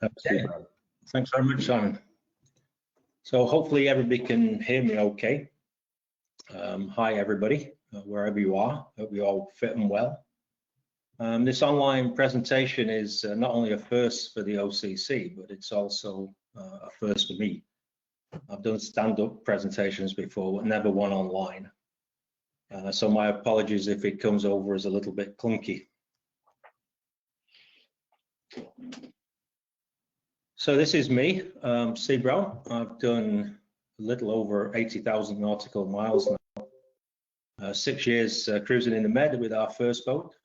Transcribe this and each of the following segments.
Okay, thanks very much, Simon. So hopefully everybody can hear me okay. Hi everybody, wherever you are. Hope you're all fit and well. This online presentation is not only a first for the OCC, but it's also a first for me. I've done stand-up presentations before, but never one online. So my apologies if it comes over as a little bit clunky. So this is me, C. Brown. I've done a little over 80,000 nautical miles now. 6 years cruising in the Med with our first boat.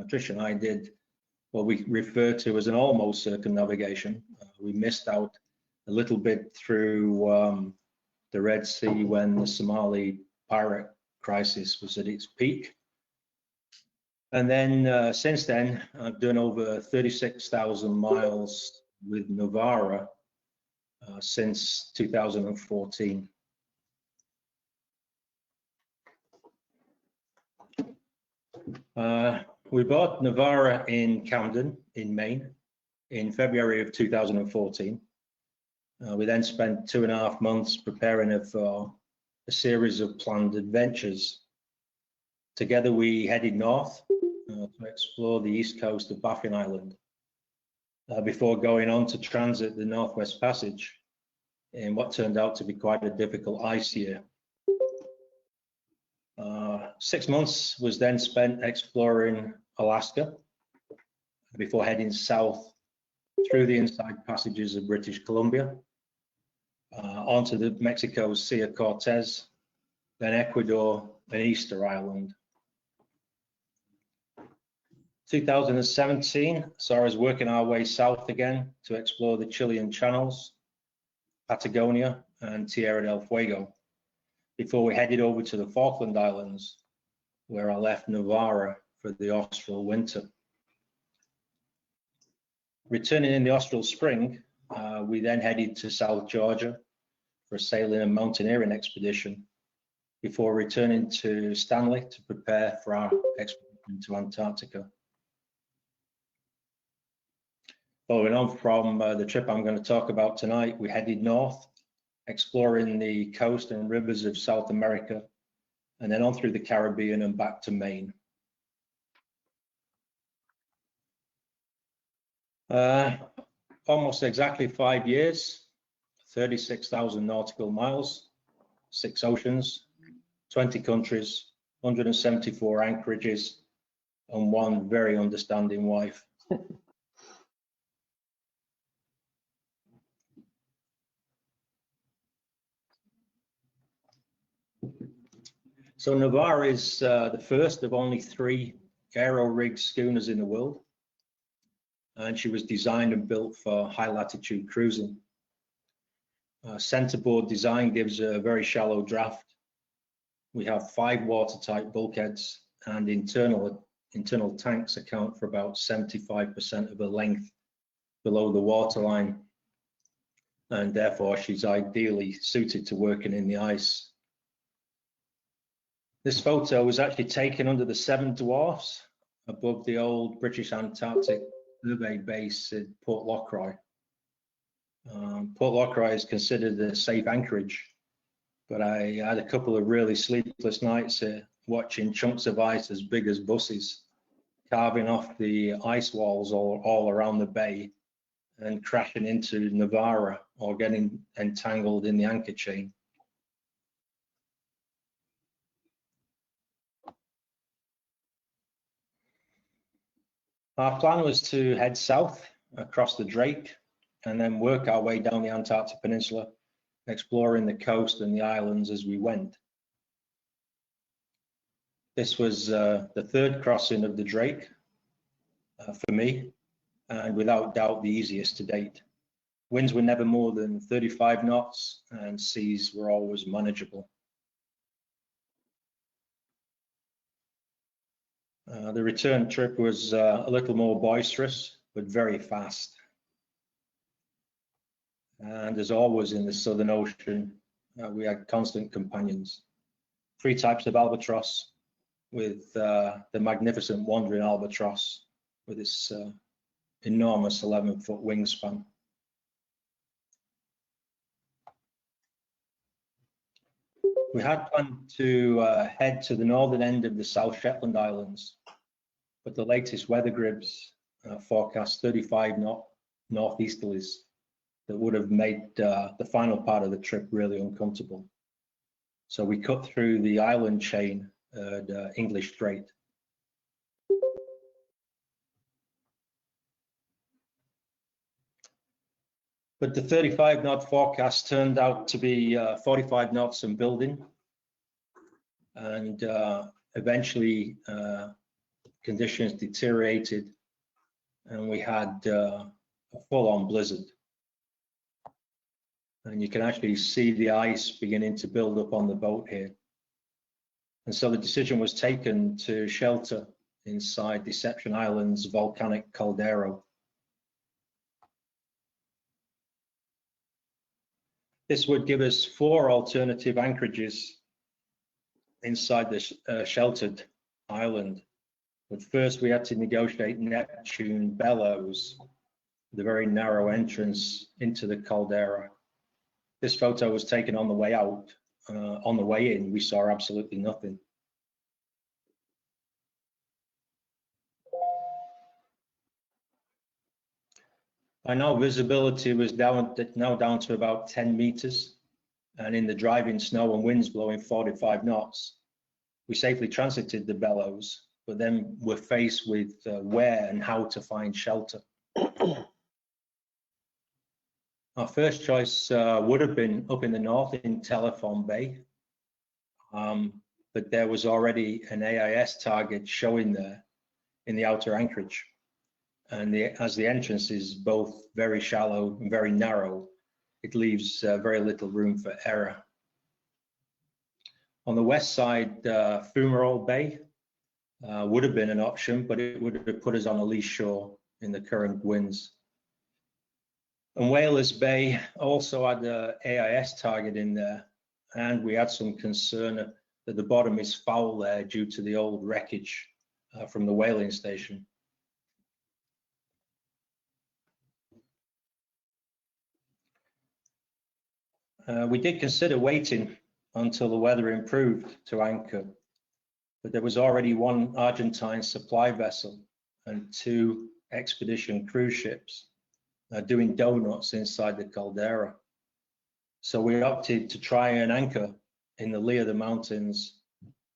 Trish and I did what we refer to as an almost circumnavigation. We missed out a little bit through the Red Sea when the Somali pirate crisis was at its peak. And then since then, I've done over 36,000 miles with Novara since 2014. We bought Novara in Camden in Maine in February of 2014. We then spent 2.5 months preparing it for a series of planned adventures. Together we headed north to explore the east coast of Baffin Island before going on to transit the Northwest Passage in what turned out to be quite a difficult ice year. 6 months was then spent exploring Alaska before heading south through the inside passages of British Columbia, onto the Mexico's Sea of Cortez, then Ecuador and Easter Island. 2017 saw us working our way south again to explore the Chilean channels, Patagonia and Tierra del Fuego, before we headed over to the Falkland Islands, where I left Novara for the Austral winter. Returning in the Austral spring, we then headed to South Georgia for a sailing and mountaineering expedition before returning to Stanley to prepare for our expedition to Antarctica. Following on from the trip I'm going to talk about tonight, we headed north, exploring the coast and rivers of South America, and then on through the Caribbean and back to Maine. Almost exactly 5 years, 36,000 nautical miles, 6 oceans, 20 countries, 174 anchorages, and 1 very understanding wife. So Novara is the first of only 3 aero-rigged schooners in the world, and she was designed and built for high latitude cruising. Centerboard design gives a very shallow draft. We have 5 watertight bulkheads, and internal tanks account for about 75% of the length below the waterline, and therefore she's ideally suited to working in the ice. This photo was actually taken under the 7 Dwarfs above the old British Antarctic survey base at Port Lockroy. Port Lockroy is considered a safe anchorage, but I had a couple of really sleepless nights watching chunks of ice as big as buses carving off the ice walls all around the bay and crashing into Novara or getting entangled in the anchor chain. Our plan was to head south across the Drake and then work our way down the Antarctic Peninsula, exploring the coast and the islands as we went. This was the 3rd crossing of the Drake for me, and without doubt the easiest to date. Winds were never more than 35 knots and seas were always manageable. The return trip was a little more boisterous, but very fast. And as always in the Southern Ocean, we had constant companions. 3 types of albatross, with the magnificent wandering albatross with its enormous 11-foot wingspan. We had planned to head to the northern end of the South Shetland Islands, but the latest weather grids forecast 35-knot northeasterlies that would have made the final part of the trip really uncomfortable. So we cut through the island chain at English Strait. But the 35-knot forecast turned out to be 45 knots and building, and eventually conditions deteriorated, and we had a full-on blizzard. And you can actually see the ice beginning to build up on the boat here. And so the decision was taken to shelter inside Deception Island's volcanic caldera. This would give us 4 alternative anchorages inside this sheltered island. But first we had to negotiate Neptune bellows, the very narrow entrance into the caldera. This photo was taken on the way out. On the way in, we saw absolutely nothing. By now, visibility was now down to about 10 meters, and in the driving snow and winds blowing 45 knots, we safely transited the bellows, but then were faced with where and how to find shelter. Our first choice would have been up in the north in Telephone Bay, but there was already an AIS target showing there in the outer anchorage. And as the entrance is both very shallow and very narrow, it leaves very little room for error. On the west side, Fumarole Bay would have been an option, but it would have put us on a lee shore in the current winds. And Whalers Bay also had an AIS target in there, and we had some concern that the bottom is foul there due to the old wreckage from the whaling station. We did consider waiting until the weather improved to anchor, but there was already 1 Argentine supply vessel and 2 expedition cruise ships doing donuts inside the caldera. So we opted to try and anchor in the lee of the mountains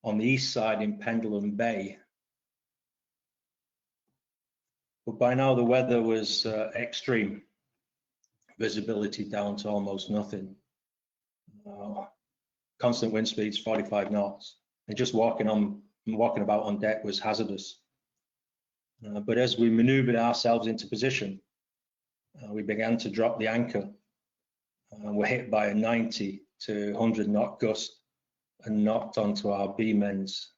on the east side in Pendulum Bay. But by now the weather was extreme, visibility down to almost nothing. Constant wind speeds 45 knots, and just walking about on deck was hazardous. But as we maneuvered ourselves into position, we began to drop the anchor. We're hit by a 90 to 100 knot gust and knocked onto our beam ends.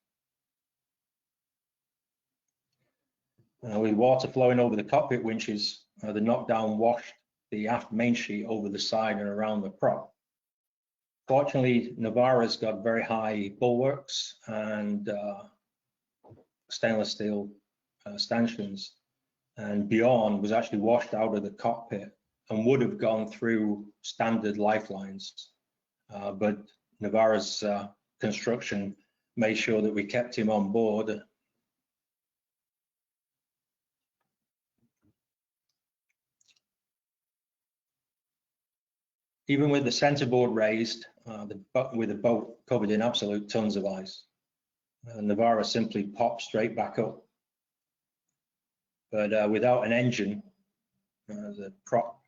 With water flowing over the cockpit winches, the knockdown washed the aft main sheet over the side and around the prop. Fortunately, Navarra's got very high bulwarks and stainless steel stanchions, and Bjorn was actually washed out of the cockpit and would have gone through standard lifelines, but Navarra's construction made sure that we kept him on board. Even with the centerboard raised, with the boat covered in absolute tons of ice, Navarra simply popped straight back up. But without an engine, the prop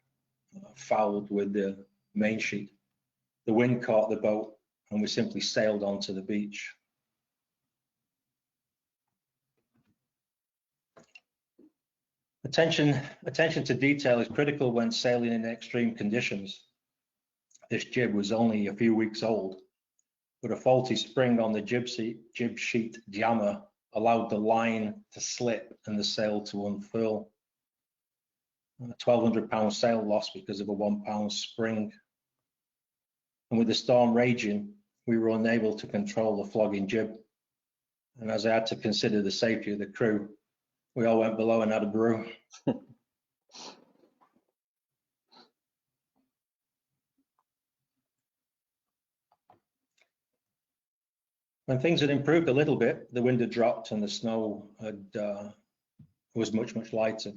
fouled with the main sheet. The wind caught the boat and we simply sailed onto the beach. Attention to detail is critical when sailing in extreme conditions. This jib was only a few weeks old, but a faulty spring on the jib sheet jammer allowed the line to slip and the sail to unfurl. A 1,200-pound sail lost because of a 1-pound spring. And with the storm raging, we were unable to control the flogging jib. And as I had to consider the safety of the crew, we all went below and had a brew. When things had improved a little bit, the wind had dropped and the snow was much lighter.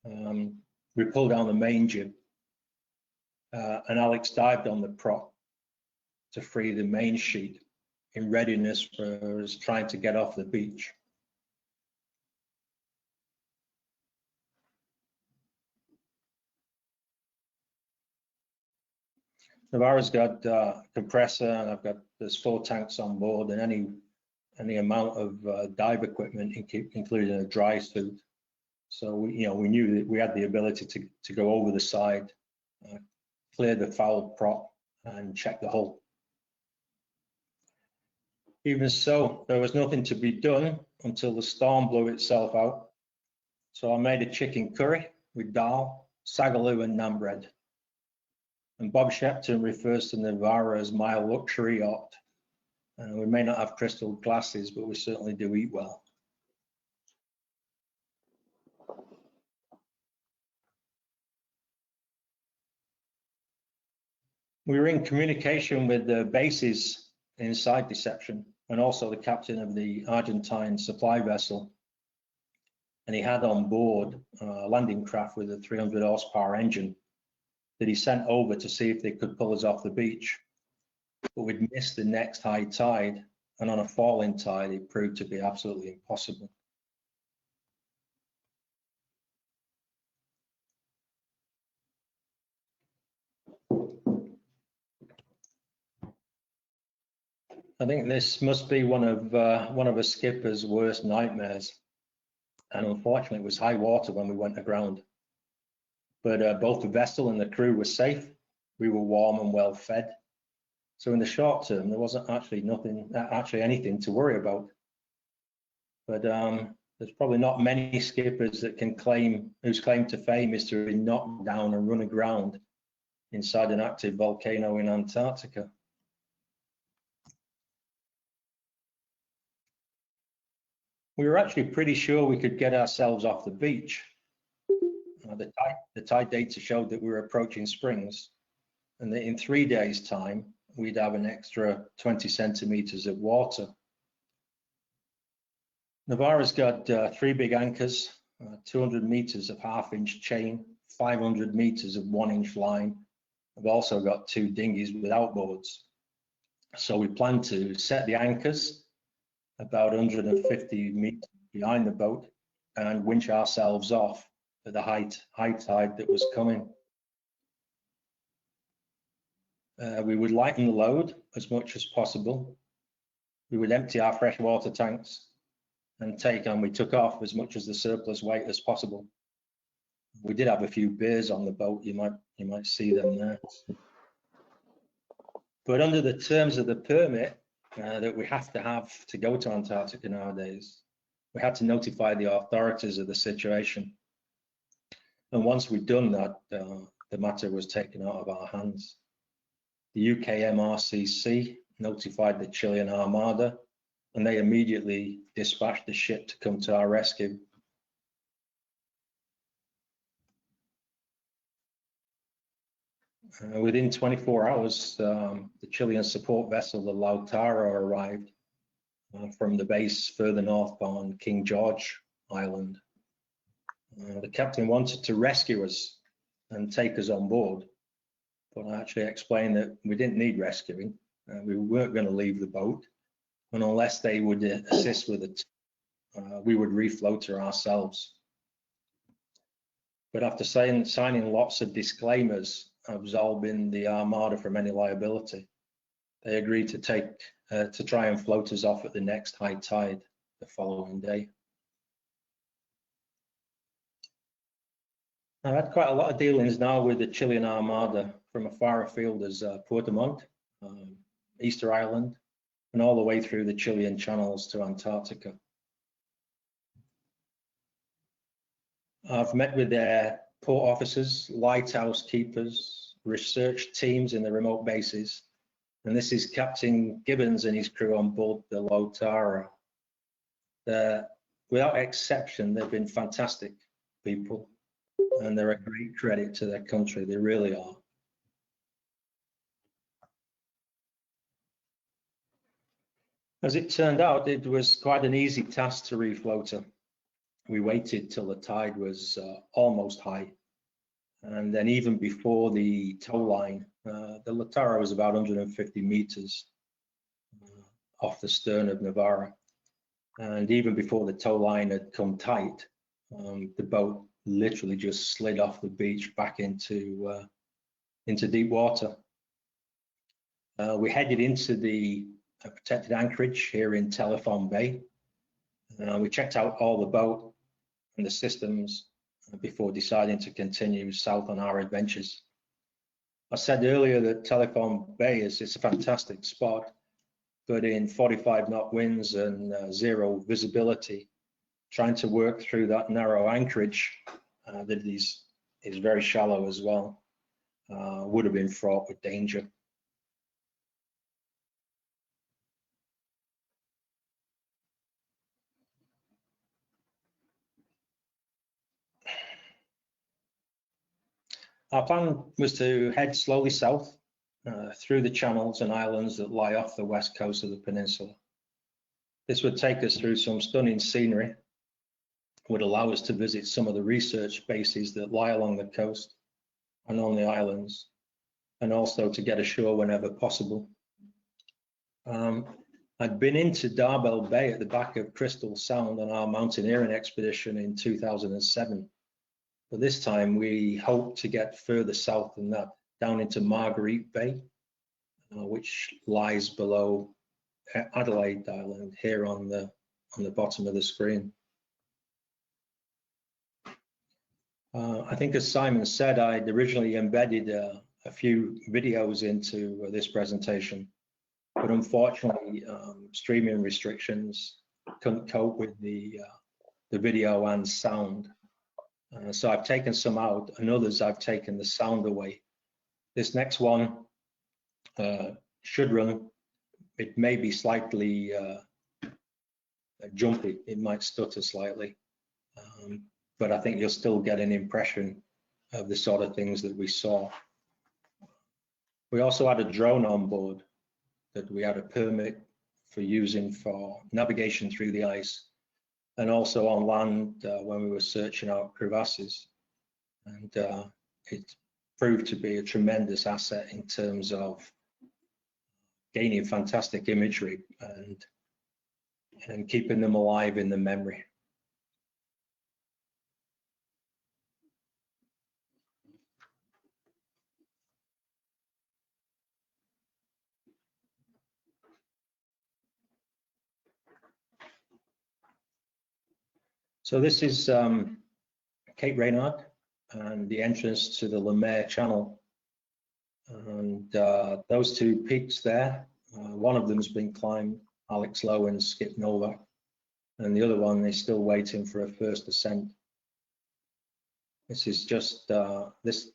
We pulled down the main jib, and Alex dived on the prop to free the main sheet in readiness for us trying to get off the beach. Navarro's got a compressor, and there's 4 tanks on board, and any amount of dive equipment, including a dry suit. So we knew that we had the ability to go over the side, clear the foul prop, and check the hull. Even so, there was nothing to be done until the storm blew itself out. So I made a chicken curry with dal, sagaloo, and naan bread. And Bob Shepton refers to Navarro as my luxury yacht. We may not have crystal glasses, but we certainly do eat well. We were in communication with the bases inside Deception, and also the captain of the Argentine supply vessel. And he had on board a landing craft with a 300 horsepower engine that he sent over to see if they could pull us off the beach. But we'd missed the next high tide, and on a falling tide, it proved to be absolutely impossible. I think this must be one of a skipper's worst nightmares. And unfortunately, it was high water when we went aground. But both the vessel and the crew were safe. We were warm and well fed. So in the short term, there wasn't actually anything to worry about. But there's probably not many skippers that whose claim to fame is to be knocked down and run aground inside an active volcano in Antarctica. We were actually pretty sure we could get ourselves off the beach. The tide data showed that we were approaching springs, and that in 3 days' time, we'd have an extra 20 centimeters of water. Navarro's got 3 big anchors, 200 meters of half-inch chain, 500 meters of 1-inch line. We've also got 2 dinghies with outboards. So we plan to set the anchors about 150 meters behind the boat and winch ourselves off at the high tide that was coming. We would lighten the load as much as possible. We would empty our freshwater tanks and we took off as much as the surplus weight as possible. We did have a few beers on the boat. You might see them there. But under the terms of the permit that we have to go to Antarctica nowadays, we had to notify the authorities of the situation. And once we'd done that, the matter was taken out of our hands. The UK MRCC notified the Chilean Armada, and they immediately dispatched the ship to come to our rescue. Within 24 hours, the Chilean support vessel, the Lautaro, arrived from the base further north on King George Island. The captain wanted to rescue us and take us on board, but I actually explained that we didn't need rescuing. We weren't going to leave the boat, and unless they would assist with it, we would refloat her ourselves. But after signing lots of disclaimers absolving the Armada from any liability, they agreed to try and float us off at the next high tide the following day. I've had quite a lot of dealings now with the Chilean Armada from as far afield as Puerto Montt, Easter Island, and all the way through the Chilean channels to Antarctica. I've met with their port officers, lighthouse keepers, research teams in the remote bases, and this is Captain Gibbons and his crew on board the Lautaro. Without exception, they've been fantastic people, and they're a great credit to their country. They really are. As it turned out, it was quite an easy task to refloater. We waited till the tide was almost high. And then even before the tow line, the Latara was about 150 meters off the stern of Navarra. And even before the tow line had come tight, the boat literally just slid off the beach back into deep water. We headed into the protected anchorage here in Telephone Bay. We checked out all the boat and the systems before deciding to continue south on our adventures. I said earlier that Telephone Bay is a fantastic spot, but in 45 knot winds and zero visibility, trying to work through that narrow anchorage that is very shallow as well, would have been fraught with danger. Our plan was to head slowly south through the channels and islands that lie off the west coast of the peninsula. This would take us through some stunning scenery, would allow us to visit some of the research bases that lie along the coast and on the islands, and also to get ashore whenever possible. I'd been into Darbel Bay at the back of Crystal Sound on our mountaineering expedition in 2007. But this time we hope to get further south than that, down into Marguerite Bay, which lies below Adelaide Island here on the bottom of the screen. I think, as Simon said, I'd originally embedded a few videos into this presentation, but unfortunately streaming restrictions couldn't cope with the video and sound. So I've taken some out, and others I've taken the sound away. This next one should run. It may be slightly jumpy. It might stutter slightly, but I think you'll still get an impression of the sort of things that we saw. We also had a drone on board that we had a permit for using for navigation through the ice, and also on land when we were searching out crevasses. And it proved to be a tremendous asset in terms of gaining fantastic imagery and keeping them alive in the memory. So this is Cape Reynard and the entrance to the Lemaire Channel. And those two peaks there, one of them's been climbed, Alex Lowe and Skip Novak, and the other one is still waiting for a first ascent. This is just, this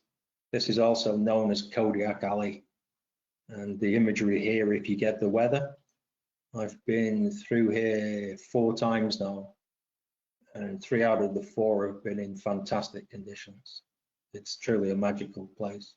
is also known as Kodiak Alley. And the imagery here, if you get the weather, I've been through here 4 times now, and 3 out of the 4 have been in fantastic conditions. It's truly a magical place.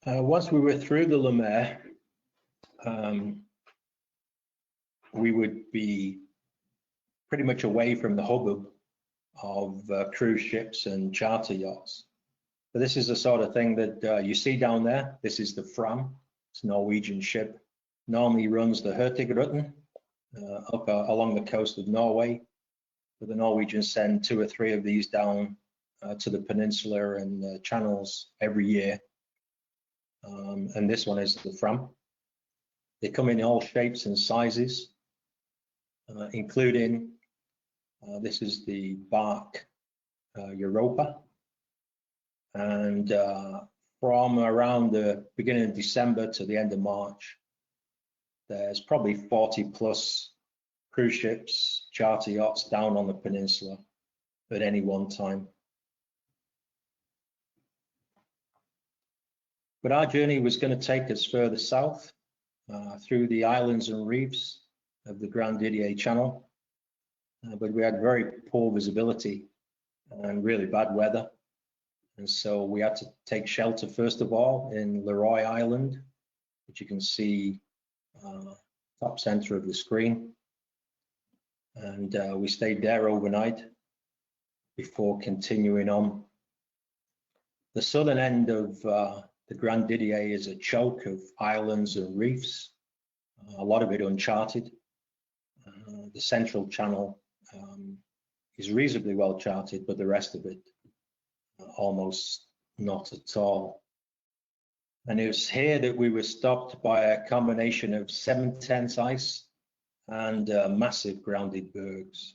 Once we were through the Lemaire, we would be pretty much away from the hubbub of cruise ships and charter yachts. But this is the sort of thing that you see down there. This is the Fram. It's a Norwegian ship. Normally runs the Hurtigruten up along the coast of Norway. But the Norwegians send 2 or 3 of these down to the peninsula and channels every year. And this one is the Fram. They come in all shapes and sizes, including, this is the bark Europa. And from around the beginning of December to the end of March, there's probably 40 plus cruise ships, charter yachts down on the peninsula at any one time. But our journey was going to take us further south through the islands and reefs of the Grand Didier Channel, but we had very poor visibility and really bad weather, and so we had to take shelter first of all in Leroy Island, which you can see top center of the screen, and we stayed there overnight before continuing on. The southern end of the Grand Didier is a choke of islands and reefs, a lot of it uncharted. The central channel is reasonably well charted, but the rest of it almost not at all. And it was here that we were stopped by a combination of 7/10 ice and massive grounded bergs.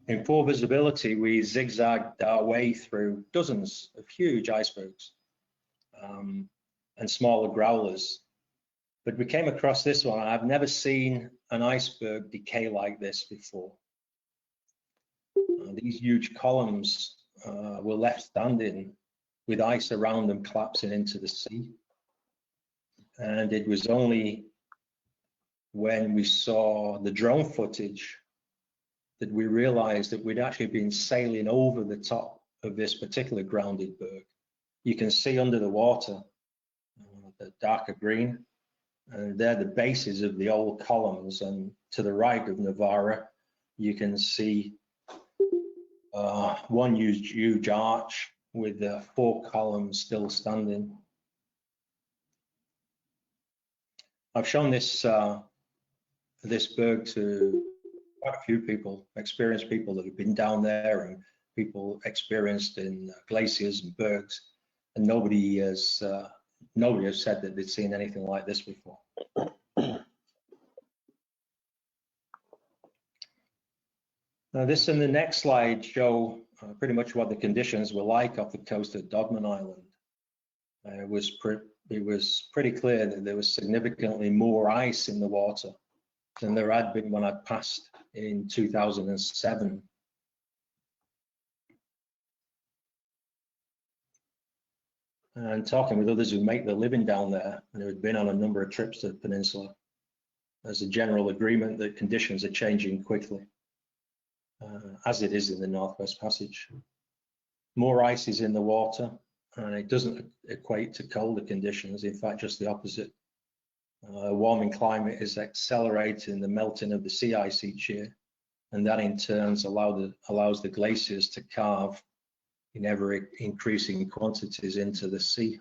In poor visibility, we zigzagged our way through dozens of huge icebergs and smaller growlers. But we came across this one. I've never seen an iceberg decay like this before. These huge columns were left standing with ice around them collapsing into the sea. And it was only when we saw the drone footage that we realized that we'd actually been sailing over the top of this particular grounded berg. You can see under the water the darker green, and they're the bases of the old columns, and to the right of Navarra you can see one huge arch with 4 columns still standing. I've shown this berg to quite a few people, experienced people that have been down there, and people experienced in glaciers and bergs, and nobody has said that they'd seen anything like this before. Now, this and the next slide show pretty much what the conditions were like off the coast of Dogman Island. It was pretty clear that there was significantly more ice in the water than there had been when I passed in 2007. And talking with others who make their living down there and who had been on a number of trips to the peninsula, there's a general agreement that conditions are changing quickly, as it is in the Northwest Passage. More ice is in the water, and it doesn't equate to colder conditions. In fact, just the opposite. A warming climate is accelerating the melting of the sea ice each year, and that in turn allows the glaciers to carve in ever increasing quantities into the sea.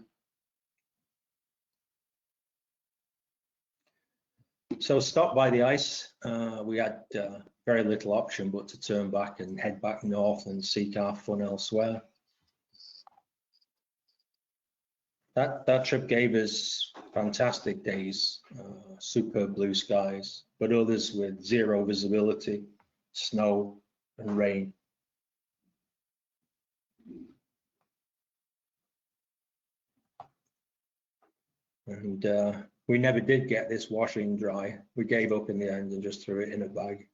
So stopped by the ice, we had very little option but to turn back and head back north and seek our fun elsewhere. That trip gave us fantastic days, superb blue skies, but others with zero visibility, snow and rain. And we never did get this washing dry. We gave up in the end and just threw it in a bag.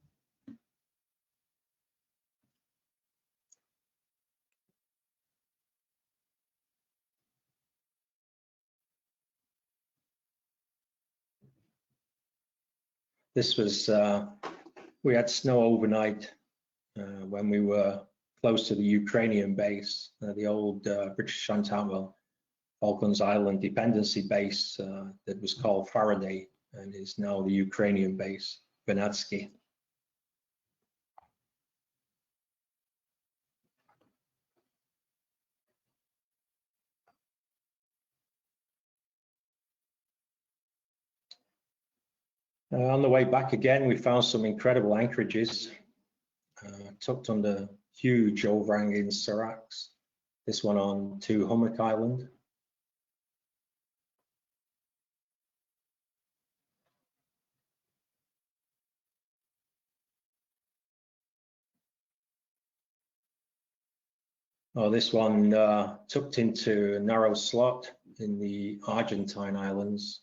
This was, we had snow overnight when we were close to the Ukrainian base, the old British Antarctica, Falklands Island dependency base that was called Faraday and is now the Ukrainian base, Benatsky. On the way back again, we found some incredible anchorages tucked under huge overhanging seracs. This one on to Hummock Island. Oh, this one tucked into a narrow slot in the Argentine islands.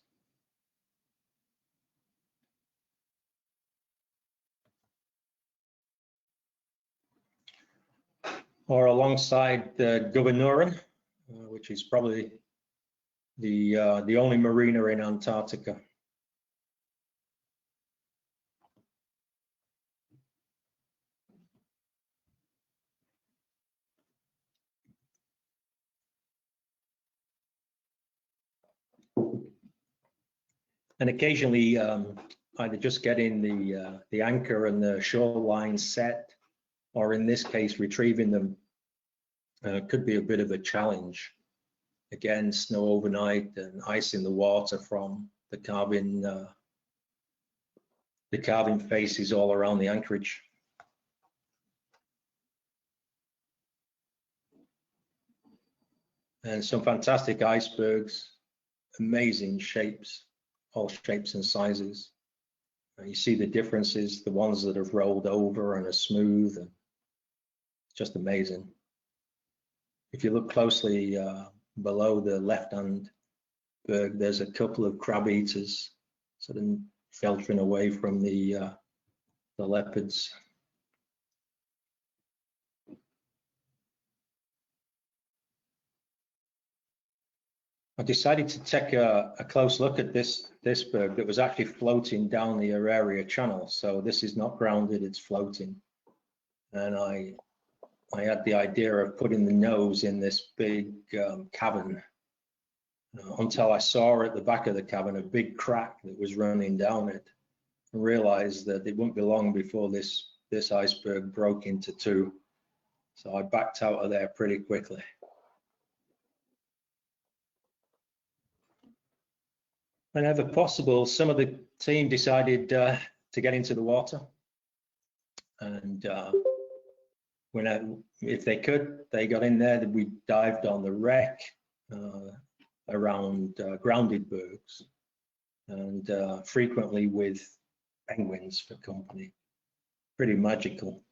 Or alongside the Gouverneurin, which is probably the only marina in Antarctica. And occasionally, either just getting the anchor and the shoreline set, or in this case, retrieving them, could be a bit of a challenge. Again, snow overnight and ice in the water from the carving faces all around the anchorage. And some fantastic icebergs, amazing shapes, all shapes and sizes. You see the differences, the ones that have rolled over and are smooth, and just amazing. If you look closely below the left-hand berg, there's a couple of crab eaters sort of filtering away from the leopards. I decided to take a close look at this berg that was actually floating down the Auraria Channel. So this is not grounded, it's floating. And I had the idea of putting the nose in this big cavern until I saw at the back of the cavern a big crack that was running down it, and realized that it wouldn't be long before this iceberg broke into two. So I backed out of there pretty quickly. Whenever possible, some of the team decided to get into the water, and if they could, they got in there. We dived on the wreck around grounded bergs, and frequently with penguins for company. Pretty magical.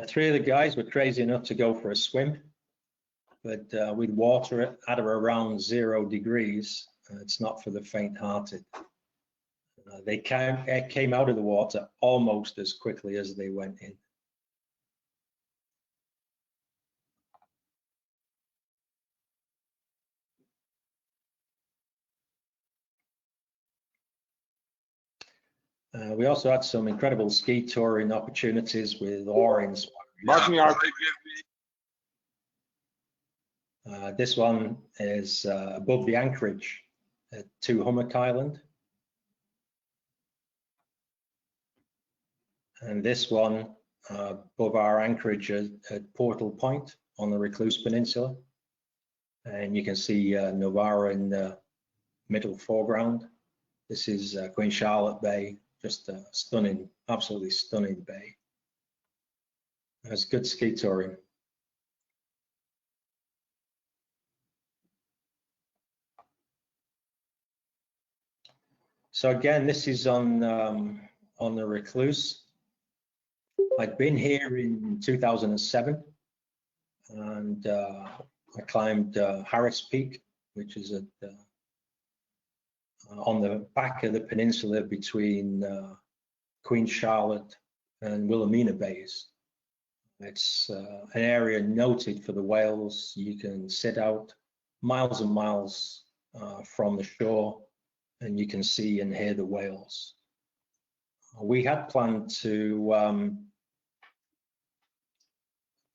Three of the guys were crazy enough to go for a swim, but with water at or around 0 degrees, it's not for the faint-hearted. They came out of the water almost as quickly as they went in. We also had some incredible ski touring opportunities with awe-inspiring. This one is above the anchorage at Hummock Island. And this one above our anchorage at Portal Point on the Recluse Peninsula. And you can see Novara in the middle foreground. This is Queen Charlotte Bay, just a stunning, absolutely stunning bay. It's good ski touring. So again, this is on the Recluse. I'd been here in 2007, and I climbed Harris Peak, which is on the back of the peninsula between Queen Charlotte and Wilhelmina Bays. It's an area noted for the whales. You can sit out miles and miles from the shore, and you can see and hear the whales. We had planned to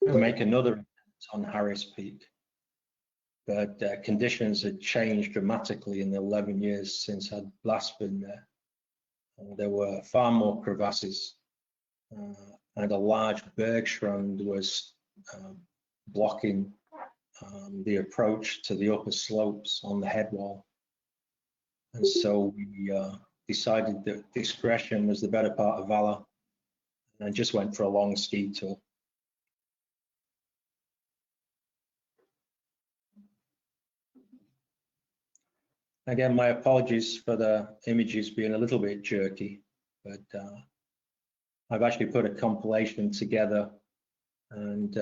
make another attempt on Harris Peak, but conditions had changed dramatically in the 11 years since I'd last been there. There were far more crevasses, and a large bergschrund was blocking the approach to the upper slopes on the head wall. And so we decided that discretion was the better part of valor, and just went for a long ski tour. Again, my apologies for the images being a little bit jerky, but I've actually put a compilation together and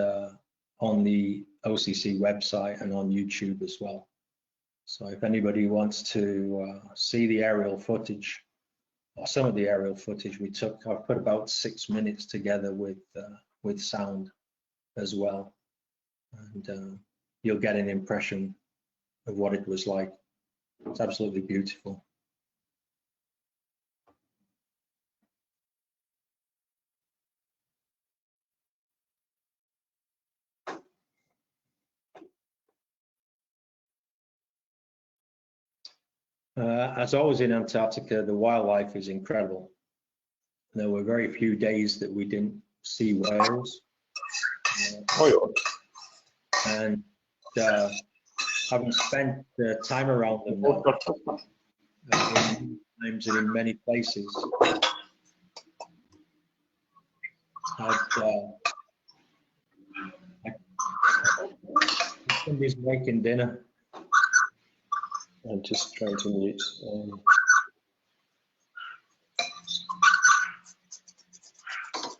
on the OCC website and on YouTube as well. So if anybody wants to see the aerial footage, or some of the aerial footage we took, I've put about 6 minutes together with sound as well, and you'll get an impression of what it was like. It's absolutely beautiful. As always in Antarctica, the wildlife is incredible. There were very few days that we didn't see whales. And having spent time around them now, in times and in many places, somebody's making dinner. I'm just trying to mute.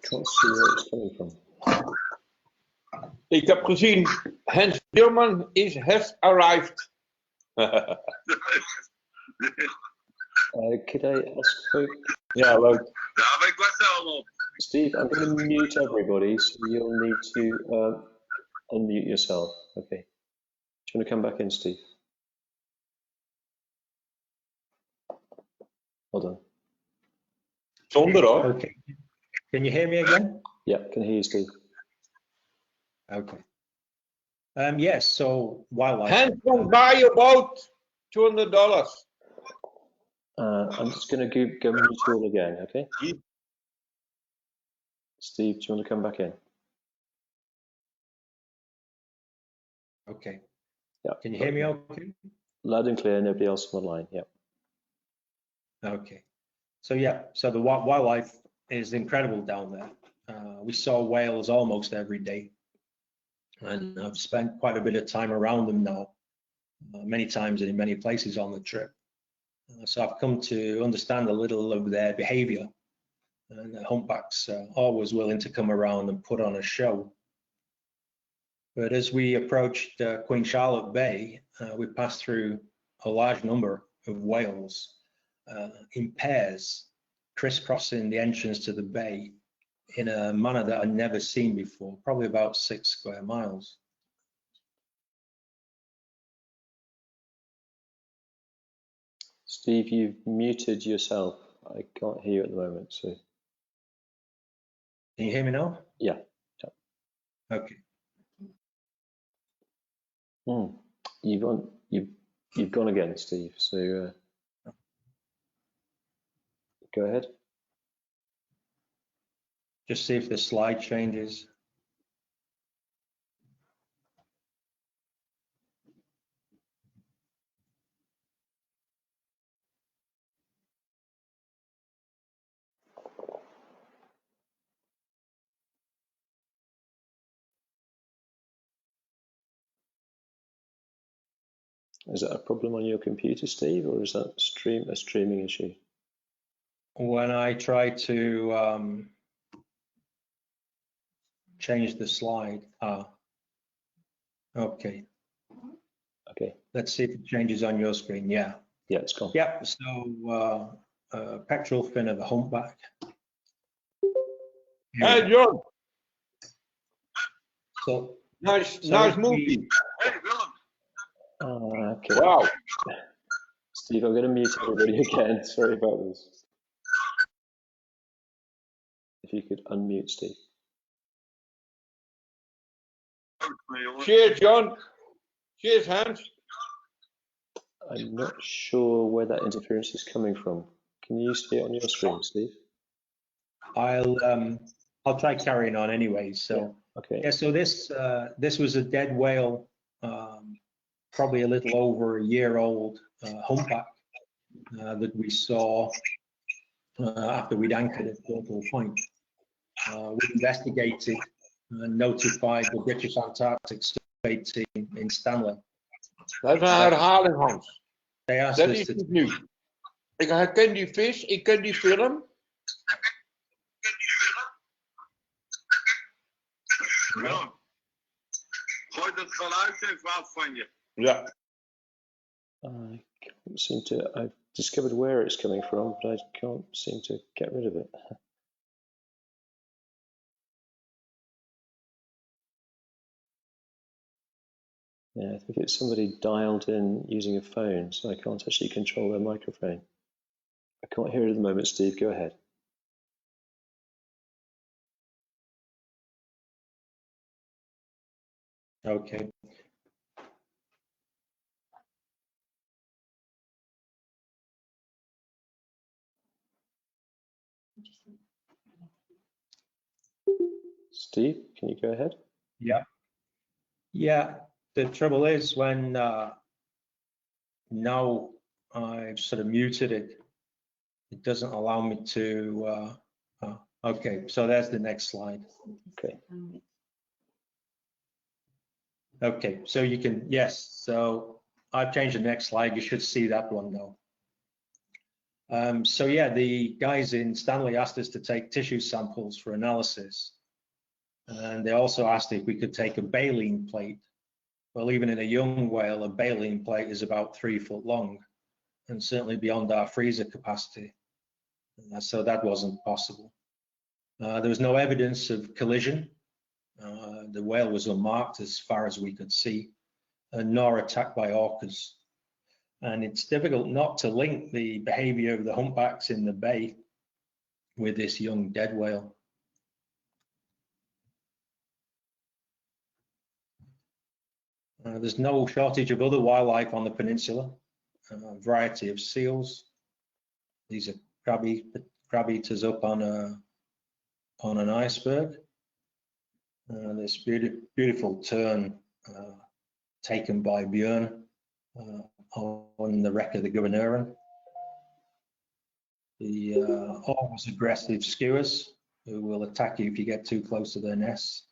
Can't see where it's coming from. Ik heb gezien, Hans Tillman has arrived. Could I ask for... Ja, leuk. Ja, maar ik was er al op. Steve, I'm going to mute everybody, so you'll need to unmute yourself. Okay. Do you want to come back in, Steve? Hold on. Zonder hoor. Okay. Can you hear me again? Yeah, can hear you, Steve. Okay. Yes, so wildlife. Hans can buy about $200. I'm just going to go mute you all again, okay? Yeah. Steve, do you want to come back in? Okay. Yeah. Can you hear me okay? Loud and clear, nobody else on the line, yeah. Okay. So yeah, so the wildlife is incredible down there. We saw whales almost every day. And I've spent quite a bit of time around them now, many times and in many places on the trip. So I've come to understand a little of their behavior. And the humpbacks are always willing to come around and put on a show. But as we approached Queen Charlotte Bay, we passed through a large number of whales in pairs, crisscrossing the entrance to the bay in a manner that I'd never seen before, probably about 6 square miles. Steve, you've muted yourself. I can't hear you at the moment, so. Can you hear me now? Yeah. Okay. You've gone again, Steve, so go ahead. Just see if the slide changes. Is that a problem on your computer, Steve, or is that a streaming issue? When I try to change the slide, okay. Okay. Let's see if it changes on your screen. Yeah. Yeah, it's gone. Yep. So pectoral fin of the humpback. Hey, John. So Nice movie. Hey, Willem. Okay. Wow. Steve, I'm going to mute everybody again. Sorry about this. If you could unmute, Steve. Cheers, John. Cheers, Hans. I'm not sure where that interference is coming from. Can you see it on your screen, Steve? I'll try carrying on anyway. So yeah. Okay. Yeah. So this was a dead whale, probably a little over a year old humpback that we saw after we'd anchored at Local Point. We investigated and notified the British Antarctic Survey team in Stanley. Dat is een herhaling, Hans. They asked Dat us is to het nu. Ik herken die vis, ik ken die film. Willem, gooit het geluid even af van je. Ja. I can't seem to. I've discovered where it's coming from, but I can't seem to get rid of it. Yeah, I think it's somebody dialed in using a phone, so I can't actually control their microphone. I can't hear it at the moment, Steve. Go ahead. Okay. Steve, can you go ahead? Yeah. Yeah. The trouble is when now I've sort of muted it, it doesn't allow me to. Okay, so there's the next slide. Okay. Okay, so you can, yes, so I've changed the next slide. You should see that one now. So yeah, the guys in Stanley asked us to take tissue samples for analysis. And they also asked if we could take a baleen plate. Well, even in a young whale, a baleen plate is about 3 foot long and certainly beyond our freezer capacity. So that wasn't possible. There was no evidence of collision. The whale was unmarked as far as we could see, nor attacked by orcas. And it's difficult not to link the behavior of the humpbacks in the bay with this young dead whale. There's no shortage of other wildlife on the peninsula, a variety of seals. These are crab eaters up on an iceberg. This beautiful tern taken by Björn on the wreck of the Guvernören. The always aggressive skuas who will attack you if you get too close to their nests.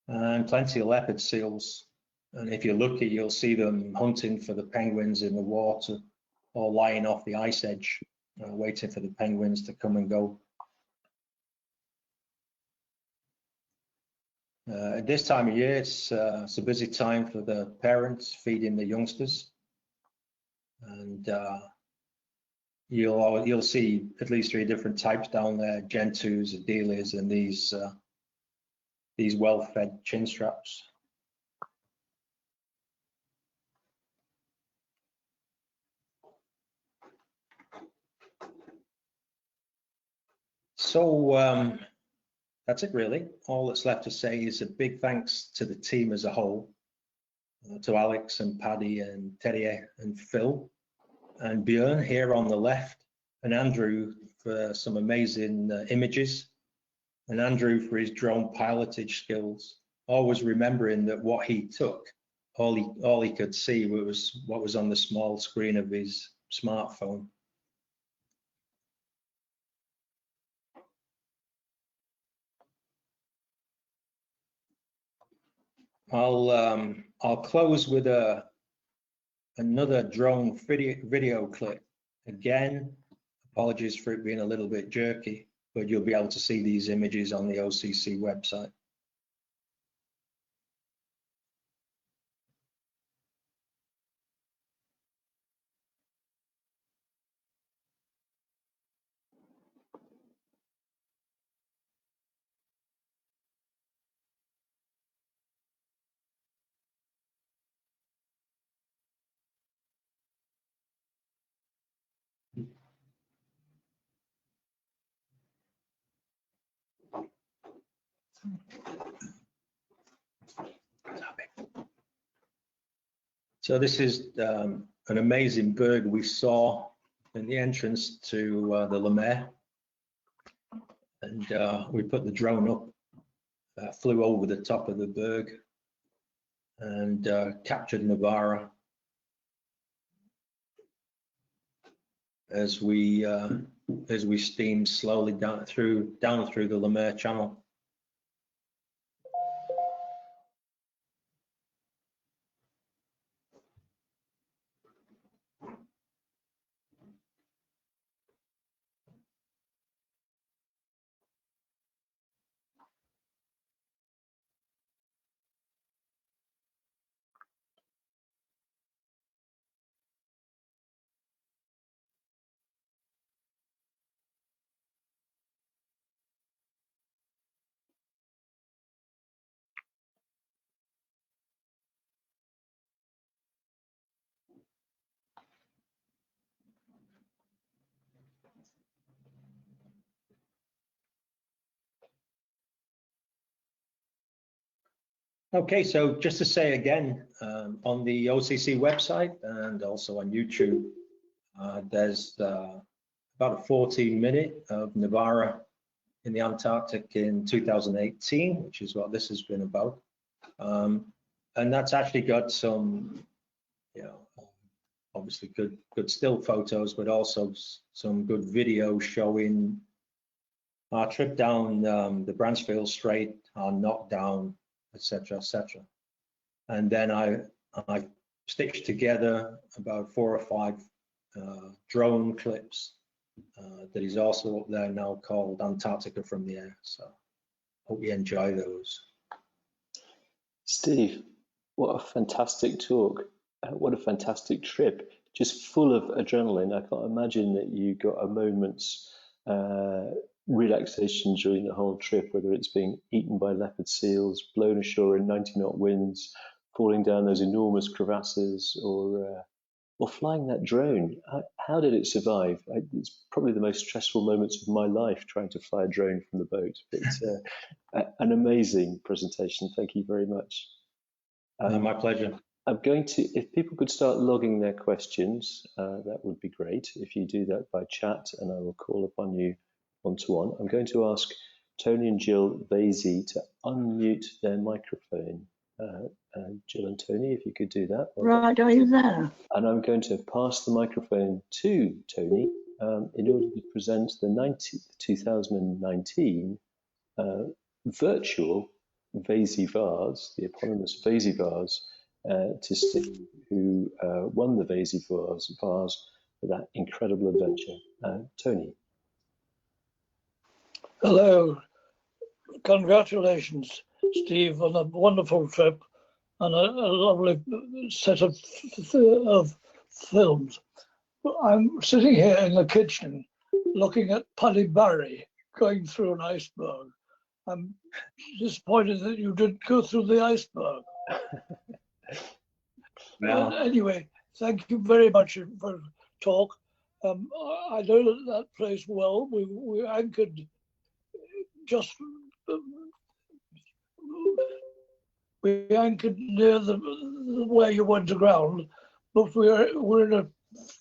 And plenty of leopard seals. And if you're lucky, you'll see them hunting for the penguins in the water or lying off the ice edge, waiting for the penguins to come and go. At this time of year, it's a busy time for the parents feeding the youngsters. And you'll see at least 3 different types down there: gentoos, adelias, and these well-fed chin straps. So that's it really. All that's left to say is a big thanks to the team as a whole, to Alex and Paddy and Terje and Phil and Björn here on the left, and Andrew for some amazing images, and Andrew for his drone pilotage skills, always remembering that what he took, all he could see was what was on the small screen of his smartphone. I'll close with another drone video clip. Again, apologies for it being a little bit jerky, but you'll be able to see these images on the OCC website. So this is an amazing bird we saw in the entrance to the Lemaire, and we put the drone up, flew over the top of the berg, and captured Navarra as we steamed slowly down through the Lemaire Channel. Okay, so just to say again, on the OCC website and also on YouTube, there's about a 14-minute of Navarra in the Antarctic in 2018, which is what this has been about. And that's actually got some, obviously good still photos, but also some good video showing our trip down the Bransfield Strait, our knockdown, etc., etc. And then I stitched together about 4 or 5 drone clips that is also up there now, called Antarctica from the Air. So hope you enjoy those. Steve, what a fantastic talk. What a fantastic trip. Just full of adrenaline. I can't imagine that you got a moment's relaxation during the whole trip, whether it's being eaten by leopard seals, blown ashore in 90-knot winds, falling down those enormous crevasses, or flying that drone. How did it survive? It's probably the most stressful moments of my life, trying to fly a drone from the boat. But an amazing presentation. Thank you very much. My pleasure. I'm going to, if people could start logging their questions, that would be great. If you do that by chat, and I will call upon you one-to-one. I'm going to ask Tony and Jill Vasey to unmute their microphone. Jill and Tony, if you could do that. Right, are you there? And I'm going to pass the microphone to Tony in order to present the 2019 virtual Vasey Vase, the eponymous Vasey Vase, to Steve, who won the Vasey Vase for that incredible adventure. Tony. Hello. Congratulations, Steve, on a wonderful trip and a lovely set of films. I'm sitting here in the kitchen looking at Paddy Barry going through an iceberg. I'm disappointed that you didn't go through the iceberg. Well, anyway, thank you very much for the talk. I know that place well. We anchored just near where you went aground, but we're in a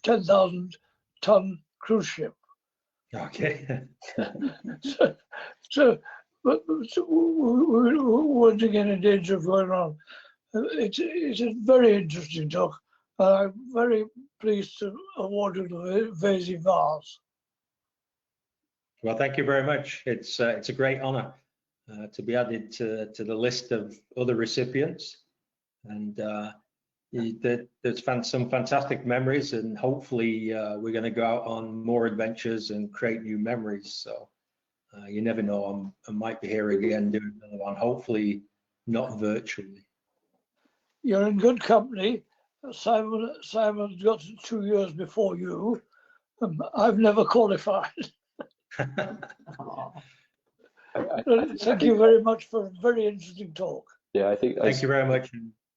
10,000-ton cruise ship. okay. So we weren't in any danger of going on. It's a very interesting talk. I'm very pleased to award you the Vasey Vase. Well, thank you very much. It's a great honour to be added to the list of other recipients, and there's some fantastic memories, and hopefully we're going to go out on more adventures and create new memories. So you never know, I might be here again doing another one, hopefully not virtually. You're in good company. Simon got 2 years before you. I've never qualified. Thank you very much for a very interesting talk. Yeah, I think. Thank you very much,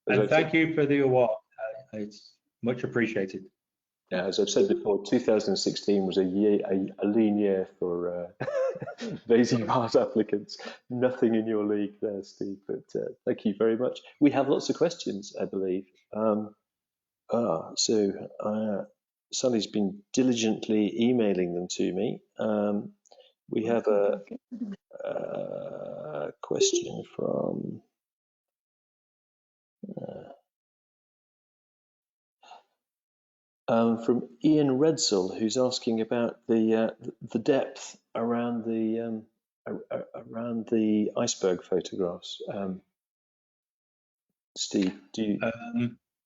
and thank you for the award. It's much appreciated. Yeah, as I've said before, 2016 was a lean year for Vasey Vase applicants. Nothing in your league there, Steve, but thank you very much. We have lots of questions, I believe. Sally's been diligently emailing them to me. We have a question from Ian Redsell, who's asking about the depth around the iceberg photographs. Steve, do you?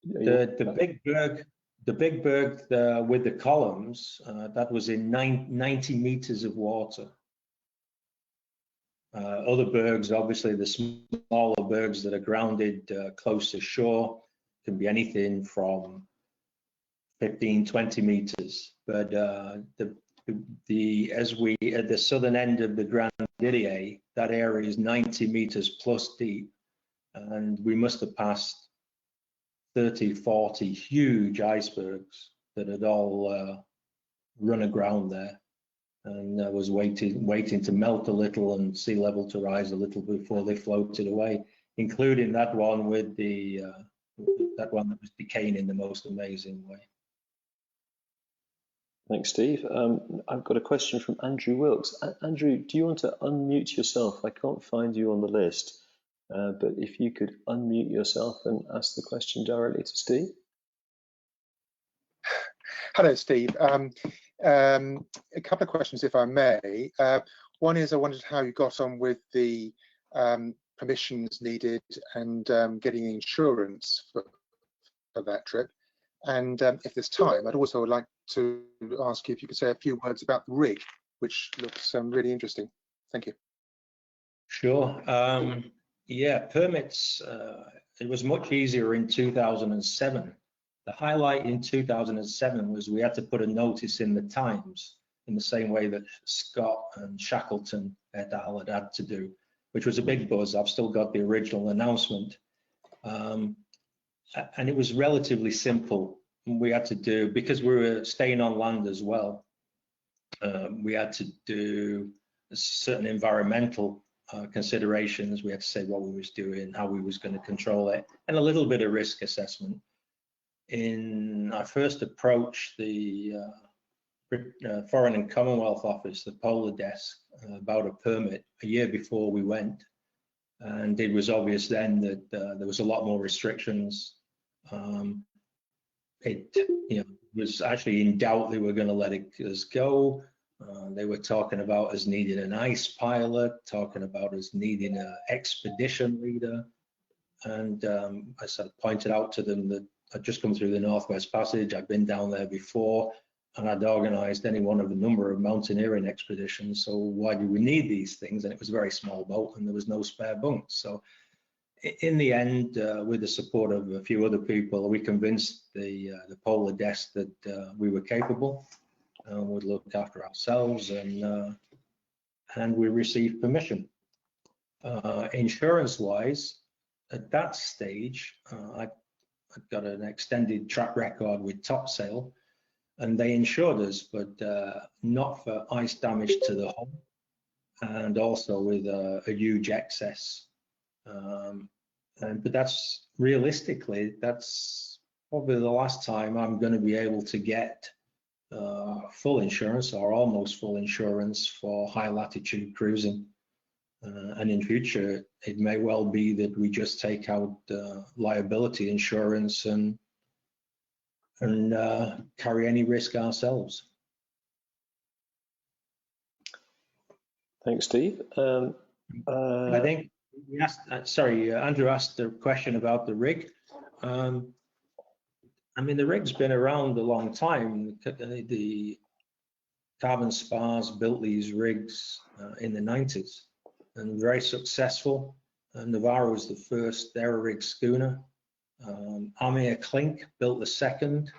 The big berg with the columns, that was in 90 meters of water. Other bergs, obviously the smaller bergs that are grounded close to shore, can be anything from 15, 20 meters. But at the southern end of the Grand Didier, that area is 90 meters plus deep, and we must have passed 30, 40 huge icebergs that had all run aground there, and was waiting to melt a little and sea level to rise a little before they floated away. including that one with that one that was decaying in the most amazing way. Thanks, Steve. I've got a question from Andrew Wilkes. Andrew, do you want to unmute yourself? I can't find you on the list, but if you could unmute yourself and ask the question directly to Steve. Hello, Steve. A couple of questions, if I may. One is I wondered how you got on with the permissions needed and getting insurance for that trip. And if there's time, I'd also like to ask you if you could say a few words about the rig, which looks really interesting. Thank you. Sure. Yeah, permits, it was much easier in 2007. The highlight in 2007 was we had to put a notice in the Times in the same way that Scott and Shackleton et al. had to do, which was a big buzz. I've still got the original announcement. And it was relatively simple. We had to do, because we were staying on land as well, we had to do certain environmental considerations. We had to say what we was doing, how we was going to control it, and a little bit of risk assessment. I first approached the Foreign and Commonwealth Office, the Polar Desk, about a permit a year before we went, and it was obvious then that there was a lot more restrictions. It was actually in doubt they were going to let us go. They were talking about us needing an ice pilot, talking about us needing an expedition leader, and I sort of pointed out to them that I'd just come through the Northwest Passage. I'd been down there before, and I'd organised any one of a number of mountaineering expeditions. So why do we need these things? And it was a very small boat, and there was no spare bunks. So in the end, with the support of a few other people, we convinced the Polar Desk that we were capable and would look after ourselves, and we received permission. Insurance-wise, at that stage, I've got an extended track record with Topsail, and they insured us, but not for ice damage to the hull, and also with a huge excess. But that's realistically, that's probably the last time I'm going to be able to get full insurance or almost full insurance for high latitude cruising. And in future, it may well be that we just take out liability insurance and carry any risk ourselves. Thanks, Steve. I think we asked, Andrew asked the question about the rig. I mean, the rig's been around a long time. The Carbon Spars built these rigs in the 90s and very successful. Navarro was the first aero-rig schooner. Amir Klink built the second.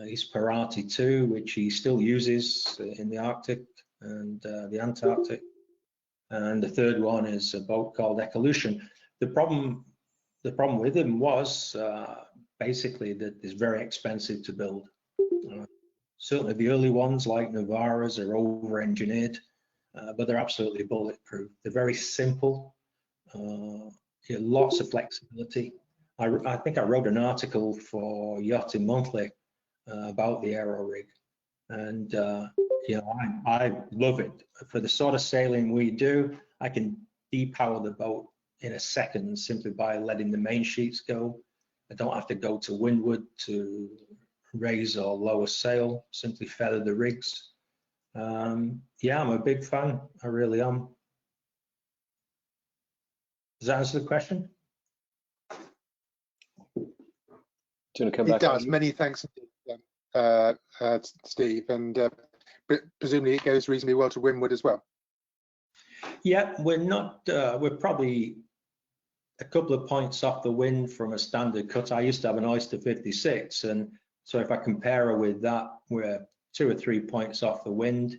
He's Parati 2, which he still uses in the Arctic and the Antarctic. And the third one is a boat called Ecolution. The problem with him was basically that it's very expensive to build. Certainly the early ones like Navarro's are over-engineered, but they're absolutely bulletproof. They're very simple, lots of flexibility. I think I wrote an article for Yachting Monthly about the aero rig, and I love it. For the sort of sailing we do, I can depower the boat in a second simply by letting the main sheets go. I don't have to go to windward to raise or lower sail, simply feather the rigs. Yeah, I'm a big fan, I really am. Does that answer the question? Do you want to come back? It does. Many thanks, Steve. And presumably it goes reasonably well to windward as well. Yeah, we're probably a couple of points off the wind from a standard cut. I used to have an Oyster 56, and so if I compare her with that, we're 2 or 3 points off the wind.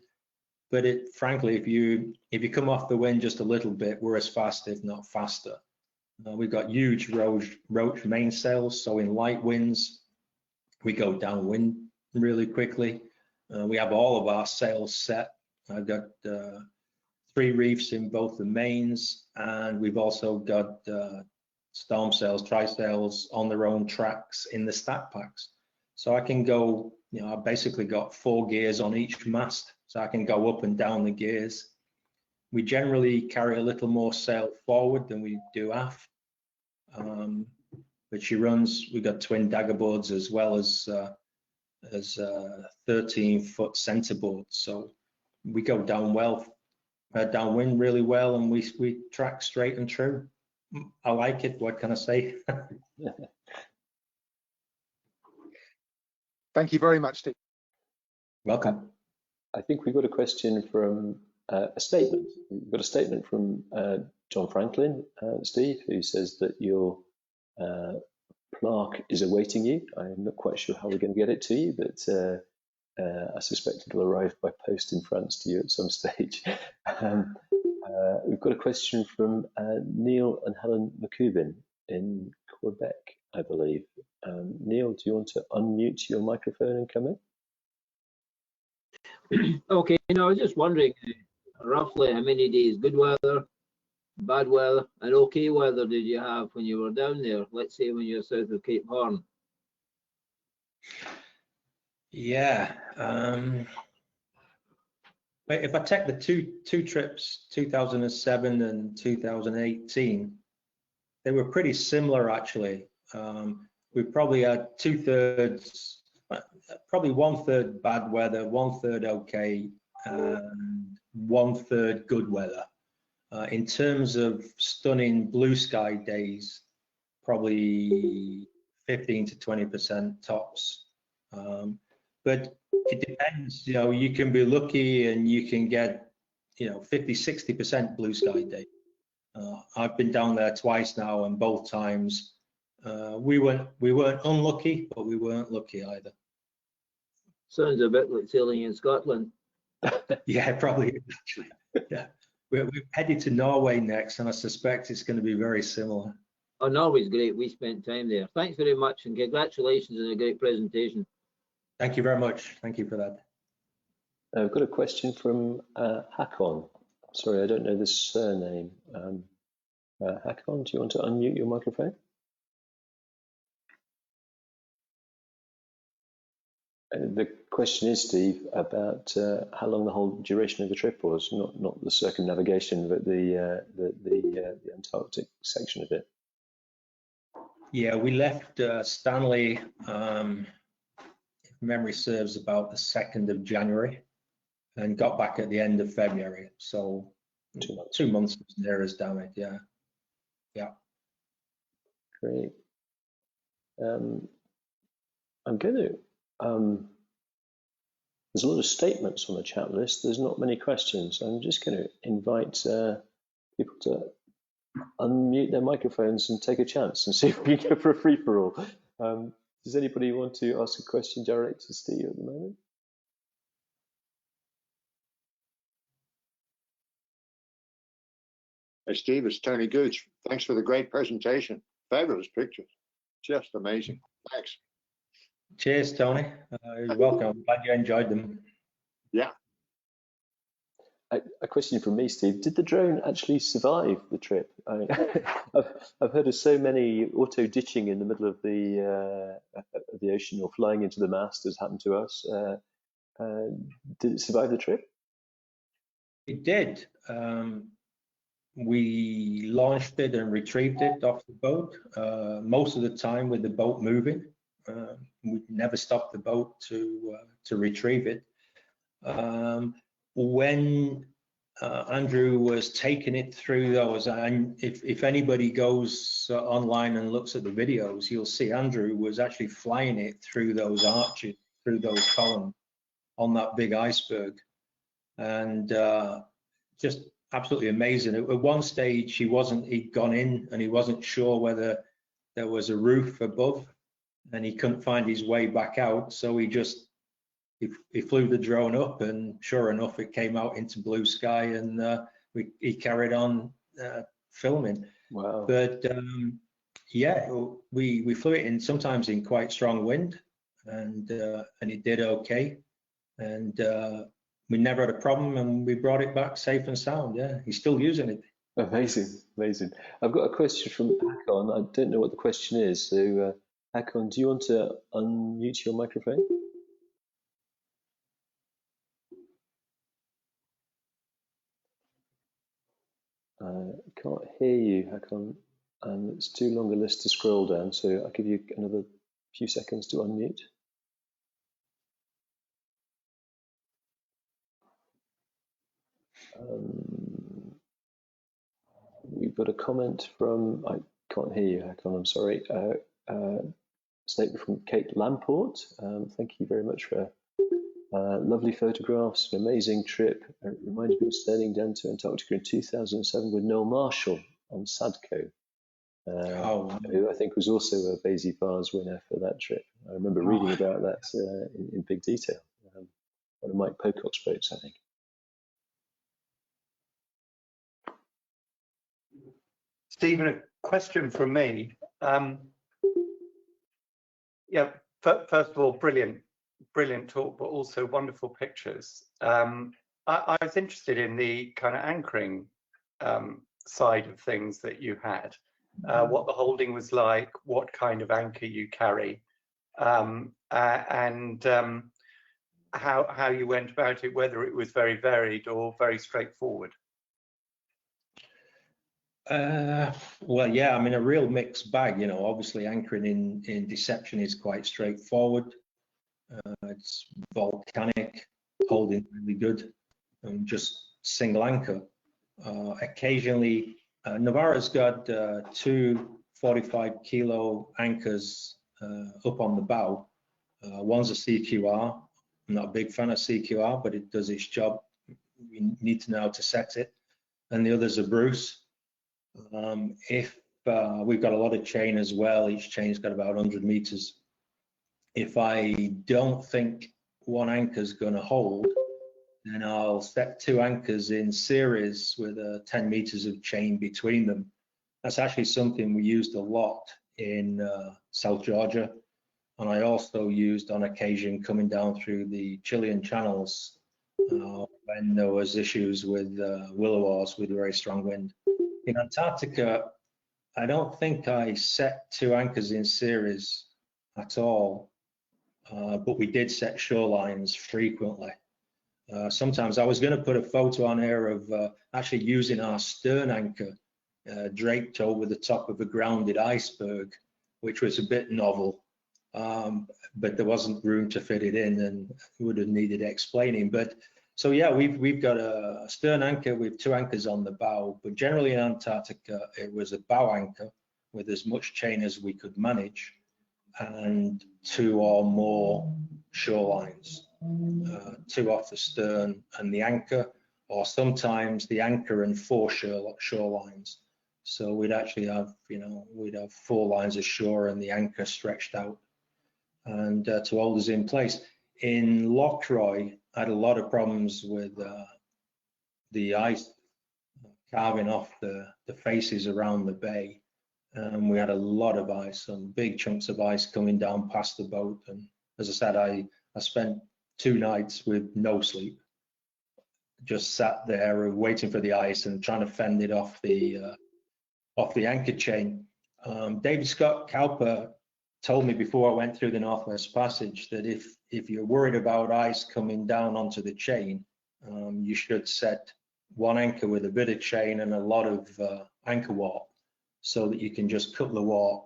But frankly, if you come off the wind just a little bit, we're as fast, if not faster. We've got huge roach mainsails, so in light winds, we go downwind really quickly. We have all of our sails set. I've got tree reefs in both the mains, and we've also got storm sails, trysails on their own tracks in the stack packs. So I can go, you know, I've basically got 4 gears on each mast, so I can go up and down the gears. We generally carry a little more sail forward than we do aft, but she runs, we've got twin dagger boards as well as 13-foot center boards. So we go downwind really well, and we track straight and true. I like it, what can I say? Thank you very much, Steve. Welcome. I think we've got a question from a statement. We've got a statement from John Franklin, Steve, who says that your plaque is awaiting you. I'm not quite sure how we're going to get it to you, but I suspect it'll arrive by post in France to you at some stage. We've got a question from Neil and Helen McCubin in Quebec, I believe. Neil, do you want to unmute your microphone and come in? Okay, I was just wondering roughly how many days good weather, bad weather, and okay weather did you have when you were down there? Let's say when you're south of Cape Horn. Yeah. If I take the two trips, 2007 and 2018, they were pretty similar actually. We probably had 2/3, probably 1/3 bad weather, 1/3 okay, and 1/3 good weather. In terms of stunning blue sky days, probably 15 to 20% tops. But it depends, you know, you can be lucky and you can get, you know, 50, 60% blue sky day. I've been down there twice now, and both times we weren't unlucky, but we weren't lucky either. Sounds a bit like sailing in Scotland. Yeah, probably actually. Yeah, we're headed to Norway next, and I suspect it's going to be very similar. Oh, Norway's great. We spent time there. Thanks very much, and congratulations on a great presentation. Thank you very much. Thank you for that. I've got a question from Hakon. Sorry, I don't know the surname. Hakon, do you want to unmute your microphone? The question is, Steve, about how long the whole duration of the trip was, not the circumnavigation, but the Antarctic section of it. Yeah, we left Stanley, if memory serves, about the 2nd of January and got back at the end of February. So 2 months. 2 months is near as damn it, yeah. Yeah. Great. I'm going to, there's a lot of statements on the chat list. There's not many questions. I'm just going to invite people to unmute their microphones and take a chance and see if we can go for a free-for-all. Does anybody want to ask a question direct to Steve at the moment? Hey Steve, it's Tony Gooch. Thanks for the great presentation. Fabulous pictures. Just amazing. Thanks. Cheers, Tony. You're welcome. I'm glad you enjoyed them. Yeah. A question from me, Steve. Did the drone actually survive the trip? I've heard of so many auto ditching in the middle of the ocean or flying into the mast, as happened to us. Did it survive the trip? It did. We launched it and retrieved it off the boat. Most of the time with the boat moving, we never stopped the boat to retrieve it. When Andrew was taking it through those, and if anybody goes online and looks at the videos, you'll see Andrew was actually flying it through those arches, through those columns on that big iceberg, and just absolutely amazing. At one stage, he'd gone in and he wasn't sure whether there was a roof above, and he couldn't find his way back out, so he flew the drone up, and sure enough, it came out into blue sky, and he carried on filming. Wow. But yeah, we flew it in sometimes in quite strong wind, and it did okay. And we never had a problem, and we brought it back safe and sound. Yeah, he's still using it. Amazing, amazing. I've got a question from Hakon. I don't know what the question is. So, Hakon, do you want to unmute your microphone? Can't hear you, Hakon. It's too long a list to scroll down, so I'll give you another few seconds to unmute. We've got a comment from, I can't hear you, Hakon, I'm sorry. Statement from Kate Lamport. Thank you very much for lovely photographs, an amazing trip. It reminded me of sailing down to Antarctica in 2007 with Noel Marshall on Sadco, who I think was also a Vasey Vase winner for that trip. I remember reading about that in big detail. One of Mike Pocock's boats, I think. Stephen, a question from me. Yeah, first of all, brilliant talk, but also wonderful pictures. I was interested in the kind of anchoring side of things that you had, what the holding was like, what kind of anchor you carry, and how you went about it, whether it was very varied or very straightforward. Well, yeah, I mean, a real mixed bag, you know. Obviously anchoring in Deception is quite straightforward. It's volcanic, holding really good, and just single anchor. Occasionally, Navarra's got two 45-kilo anchors up on the bow. One's a CQR. I'm not a big fan of CQR, but it does its job. We need to know how to set it. And the other's a Bruce. If we've got a lot of chain as well, each chain's got about 100 meters. If I don't think one anchor's going to hold, then I'll set two anchors in series with 10 meters of chain between them. That's actually something we used a lot in South Georgia, and I also used on occasion coming down through the Chilean channels when there was issues with willow-oars with very strong wind. In Antarctica, I don't think I set two anchors in series at all, but we did set shorelines frequently. Sometimes I was going to put a photo on here of actually using our stern anchor draped over the top of a grounded iceberg, which was a bit novel, but there wasn't room to fit it in and would have needed explaining. But so yeah, we've got a stern anchor with two anchors on the bow, but generally in Antarctica it was a bow anchor with as much chain as we could manage and two or more shorelines, two off the stern and the anchor, or sometimes the anchor and four shorelines. So we'd actually have, you know, we'd have 4 lines of shore and the anchor stretched out and to hold us in place. In Lochroy, I had a lot of problems with the ice carving off the faces around the bay. We had a lot of ice, some big chunks of ice coming down past the boat. And as I said, I spent 2 nights with no sleep, just sat there waiting for the ice and trying to fend it off the anchor chain. David Scott Cowper told me before I went through the Northwest Passage that if you're worried about ice coming down onto the chain, you should set one anchor with a bit of chain and a lot of anchor warp so that you can just cut the warp.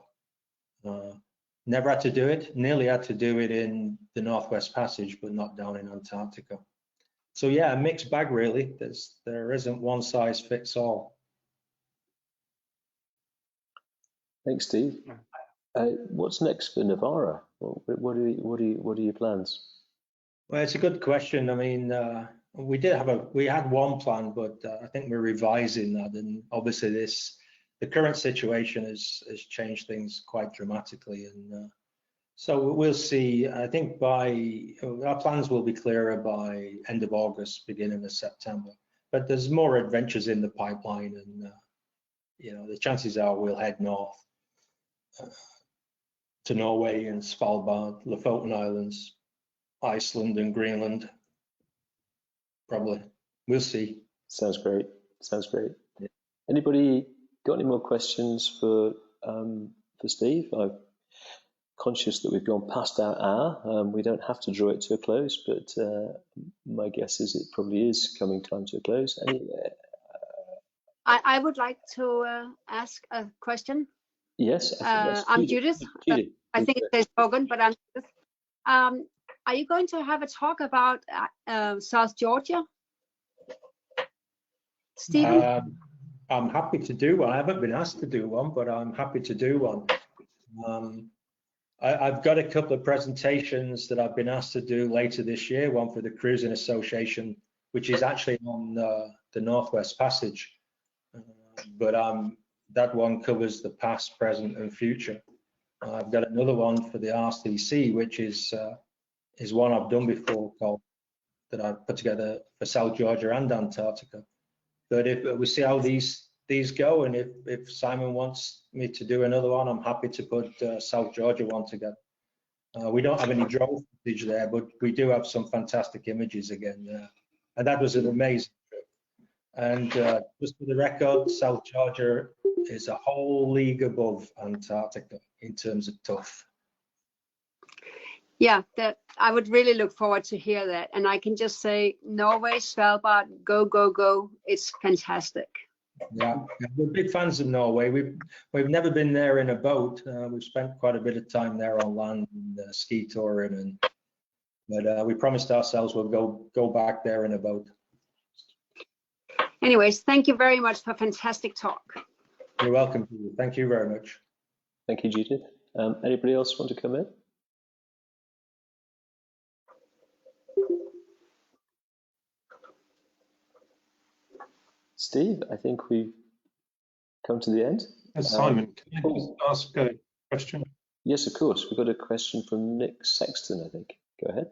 Never had to do it, nearly had to do it in the Northwest Passage, but not down in Antarctica. So yeah, a mixed bag really. There isn't one size fits all. Thanks, Steve. What's next for Navarra? What are your plans? Well, it's a good question. I mean, we had one plan, but I think we're revising that, and obviously the current situation has changed things quite dramatically, and so we'll see. I think our plans will be clearer by end of August, beginning of September. But there's more adventures in the pipeline, and you know, the chances are we'll head north to Norway and Svalbard, Lofoten Islands, Iceland and Greenland. probably. We'll see. Sounds great. Sounds great. Yeah. Anybody got any more questions for Steve? I'm conscious that we've gone past our hour. We don't have to draw it to a close, but my guess is it probably is coming time to a close. I would like to ask a question. Yes, I think that's I'm Judith. Judith. I think it says Hogan, but I'm Judith. Are you going to have a talk about South Georgia, Stephen? I'm happy to do one. I haven't been asked to do one, but I'm happy to do one. I've got a couple of presentations that I've been asked to do later this year, one for the Cruising Association, which is actually on the Northwest Passage. But that one covers the past, present and future. I've got another one for the RCC, which is one I've done before, that I put together for South Georgia and Antarctica. But if we see how these go, and if Simon wants me to do another one, I'm happy to put South Georgia one together. We don't have any drone footage there, but we do have some fantastic images again there. And that was an amazing trip. And just for the record, South Georgia is a whole league above Antarctica in terms of tough. Yeah, that I would really look forward to hear that. And I can just say, Norway, Svalbard, go, go, go. It's fantastic. Yeah, we're big fans of Norway. We've never been there in a boat. We've spent quite a bit of time there on land and ski touring, but we promised ourselves we'll go back there in a boat. Anyways, thank you very much for a fantastic talk. You're welcome. Thank you very much. Thank you, Judith. Anybody else want to come in? Steve, I think we've come to the end. Simon, can I just ask a question? Yes, of course. We've got a question from Nick Sexton, I think. Go ahead.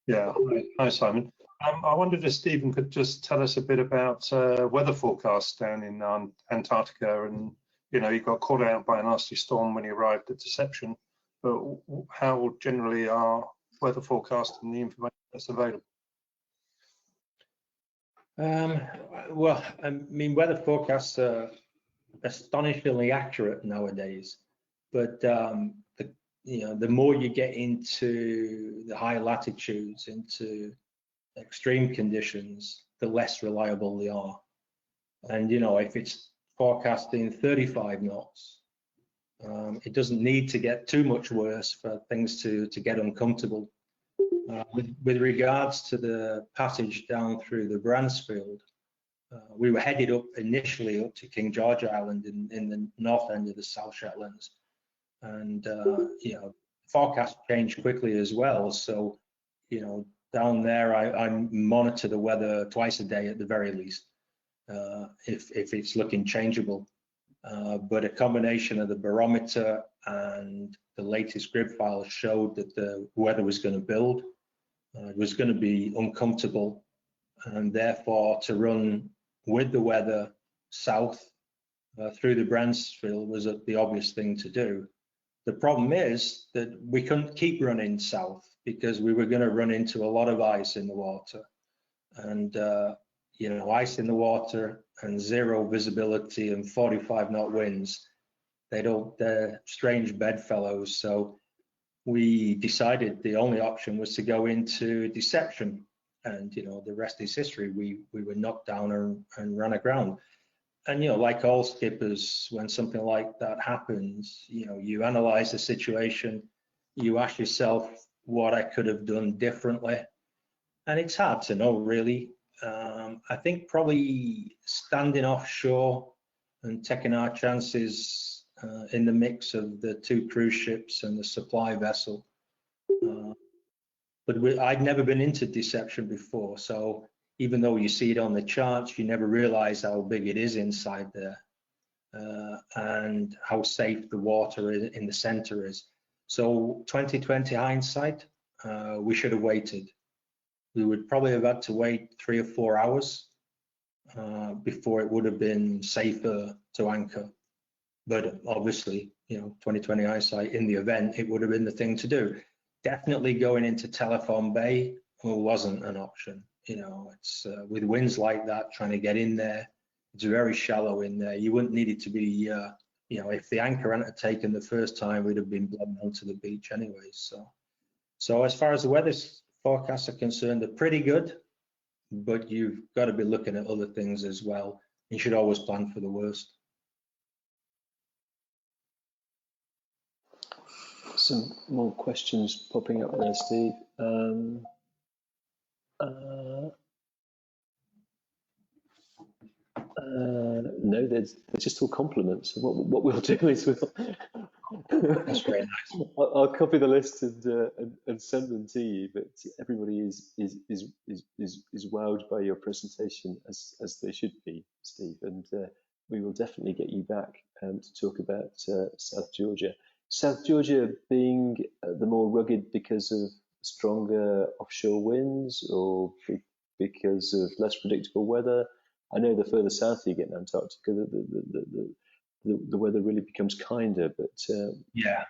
Yeah, hi Simon. I wondered if Stephen could just tell us a bit about weather forecasts down in Antarctica, and you got caught out by a nasty storm when you arrived at Deception, but how generally are weather forecasts and the information that's available? Well, I mean, weather forecasts are astonishingly accurate nowadays, but the more you get into the high latitudes, into extreme conditions, the less reliable they are. And if it's forecasting 35 knots, it doesn't need to get too much worse for things to get uncomfortable. With regards to the passage down through the Bransfield, we were headed up initially up to King George Island in the north end of the South Shetlands, and forecasts change quickly as well. So down there I monitor the weather twice a day at the very least, if it's looking changeable. But a combination of the barometer and the latest grid files showed that the weather was going to build. It was going to be uncomfortable, and therefore to run with the weather south through the Bransfield was the obvious thing to do. The problem is that we couldn't keep running south because we were going to run into a lot of ice in the water, and ice in the water and zero visibility and 45-knot winds, they're strange bedfellows. So we decided the only option was to go into Deception, and the rest is history. We were knocked down and ran aground. And like all skippers, when something like that happens, you analyze the situation, you ask yourself what I could have done differently, and it's hard to know really. I think probably standing offshore and taking our chances in the mix of the two cruise ships and the supply vessel. But I'd never been into Deception before, so even though you see it on the charts, you never realize how big it is inside there, and how safe the water in the center is. So 2020 hindsight, we should have waited. We would probably have had to wait 3 or 4 hours before it would have been safer to anchor. But obviously, 2020 hindsight, in the event, it would have been the thing to do. Definitely going into Telephone Bay wasn't an option. You know, it's with winds like that, trying to get in there, it's very shallow in there. You wouldn't need it to be, you know, if the anchor hadn't taken the first time, we'd have been blown onto the beach anyway. So as far as the weather forecasts are concerned, they're pretty good, but you've got to be looking at other things as well. You should always plan for the worst. Some more questions popping up there, Steve. No, they're just all compliments. What we'll do is That's very nice. I'll copy the list and send them to you. But everybody is wowed by your presentation, as they should be, Steve. And we will definitely get you back to talk about South Georgia. South Georgia being the more rugged because of stronger offshore winds, or because of less predictable weather. I know the further south you get in Antarctica, the weather really becomes kinder. But yeah.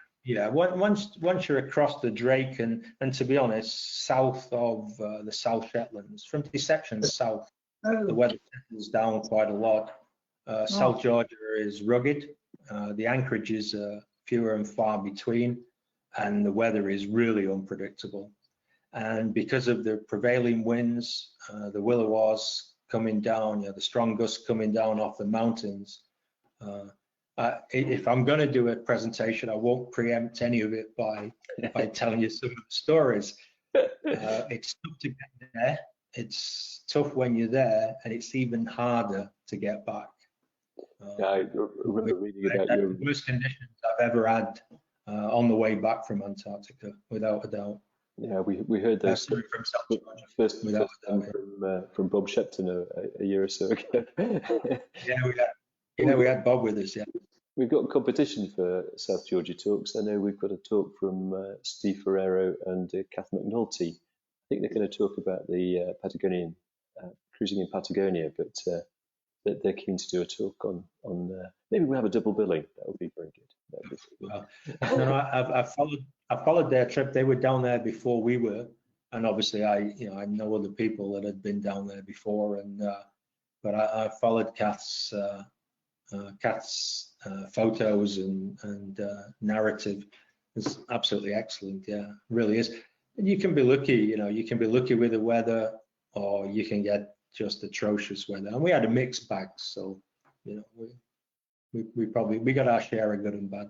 Once you're across the Drake and to be honest, south of the South Shetlands, from Deception south, the weather settles down quite a lot. South Georgia is rugged. The anchorages are fewer and far between, and the weather is really unpredictable. And because of the prevailing winds, the willows coming down, you know, the strong gusts coming down off the mountains. If I'm going to do a presentation, I won't preempt any of it by telling you some of the stories. It's tough to get there. It's tough when you're there, and it's even harder to get back. I remember reading about the worst conditions I've ever had on the way back from Antarctica, without a doubt. Yeah, we heard those first from Bob Shepton a year or so ago. we had Bob with us. Yeah, we've got competition for South Georgia talks. I know we've got a talk from Steve Ferrero and Kath McNulty. I think they're going to talk about the Patagonian cruising in Patagonia, but they're keen to do a talk on maybe we'll have a double billing. That would be very good. Well, I followed their trip. They were down there before we were, and obviously I know other people that had been down there before, and but I followed Kath's photos and narrative. It's absolutely excellent. Yeah, it really is. And you can be lucky, you can be lucky with the weather, or you can get just atrocious weather. And we had a mixed bag, so we got our share of good and bad.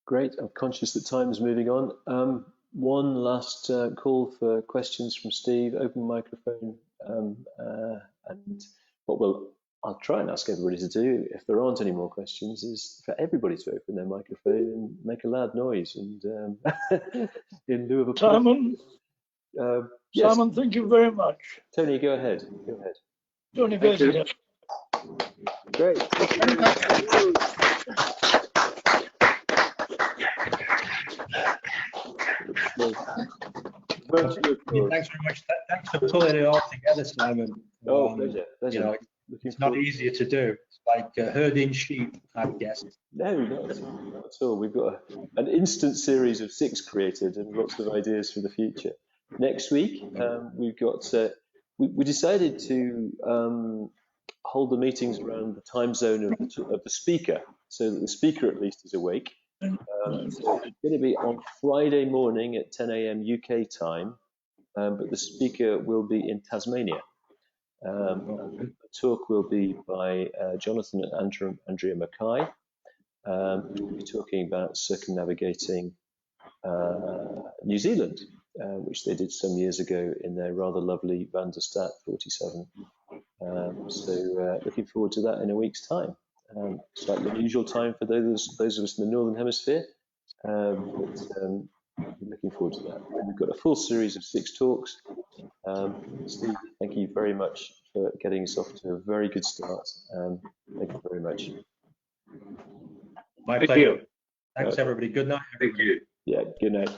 Great. I'm conscious that time is moving on. One last call for questions from Steve. Open microphone. And what I'll try and ask everybody to do, if there aren't any more questions, is for everybody to open their microphone and make a loud noise. And in lieu of a Simon. Yes. Simon, thank you very much. Tony, go ahead. Tony Vasey. Great. Thanks very much. Thanks for pulling it all together, Simon. Oh, pleasure. It's not easier to do. It's like herding sheep, I guess. No, not at all. We've got an instant series of 6 created and lots of ideas for the future. Next week, we've got. We decided to hold the meetings around the time zone of the speaker, so that the speaker at least is awake. So it's going to be on Friday morning at 10 a.m. UK time, but the speaker will be in Tasmania. The talk will be by Jonathan and Andrea Mackay. We'll be talking about circumnavigating New Zealand, which they did some years ago in their rather lovely Van der Stad 47. So looking forward to that in a week's time. Slightly unusual time for those of us in the Northern Hemisphere, but looking forward to that. And we've got a full series of 6 talks. Steve, thank you very much for getting us off to a very good start. Thank you very much. My pleasure. Thanks, everybody. Good night. Thank you. Yeah, good night.